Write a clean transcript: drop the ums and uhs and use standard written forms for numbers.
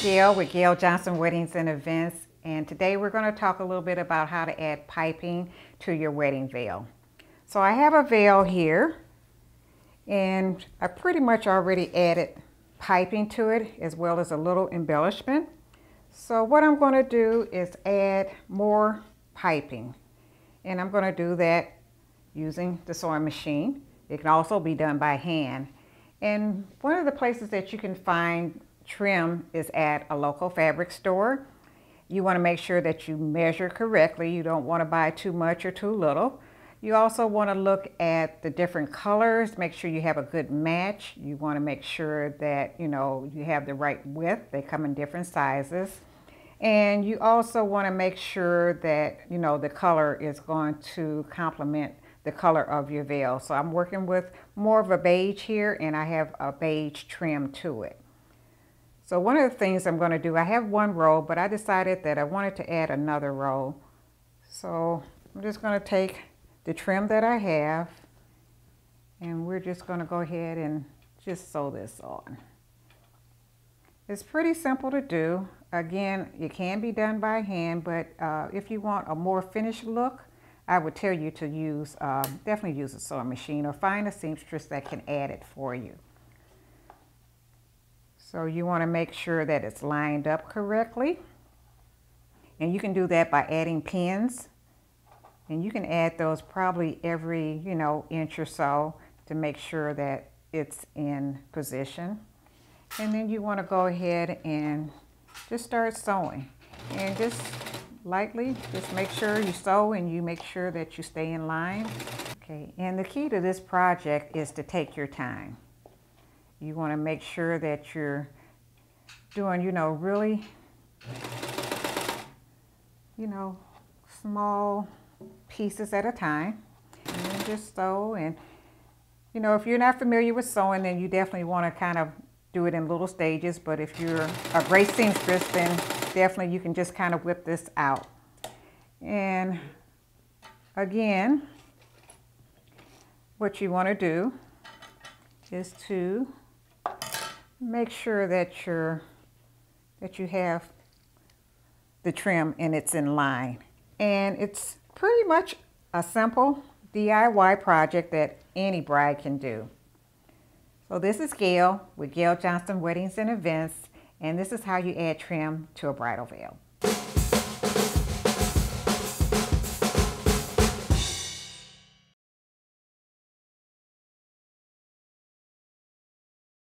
Gail with Gail Johnson Weddings and Events, and today we're going to talk a little bit about how to add piping to your wedding veil. So I have a veil here, and I pretty much already added piping to it as well as a little embellishment. So what I'm going to do is add more piping, and I'm going to do that using the sewing machine. It can also be done by hand. And one of the places that you can find trim is at a local fabric store. You want to make sure that you measure correctly. You don't want to buy too much or too little. You also want to look at the different colors, make sure you have a good match. You want to make sure that you have the right width. They come in different sizes. And you also want to make sure that the color is going to complement the color of your veil. So I'm working with more of a beige here, and I have a beige trim to it. So one of the things I'm going to do, I have one row, but I decided that I wanted to add another row. So I'm just going to take the trim that I have, and we're just going to go ahead and just sew this on. It's pretty simple to do. Again, it can be done by hand, but if you want a more finished look, I would tell you to use, definitely use a sewing machine or find a seamstress that can add it for you. So you want to make sure that it's lined up correctly. And you can do that by adding pins. And you can add those probably every, inch or so to make sure that it's in position. And then you want to go ahead and just start sewing. And just lightly, just make sure you sew and you make sure that you stay in line. Okay, and the key to this project is to take your time. You want to make sure that you're doing, really, small pieces at a time. And then just sew. And, if you're not familiar with sewing, then you definitely want to kind of do it in little stages. But if you're a great seamstress, then definitely you can just kind of whip this out. And again, what you want to do is to make sure that you have the trim and it's in line. And it's pretty much a simple DIY project that any bride can do. So this is Gail with Gail Johnson Weddings and Events, and this is how you add trim to a bridal veil.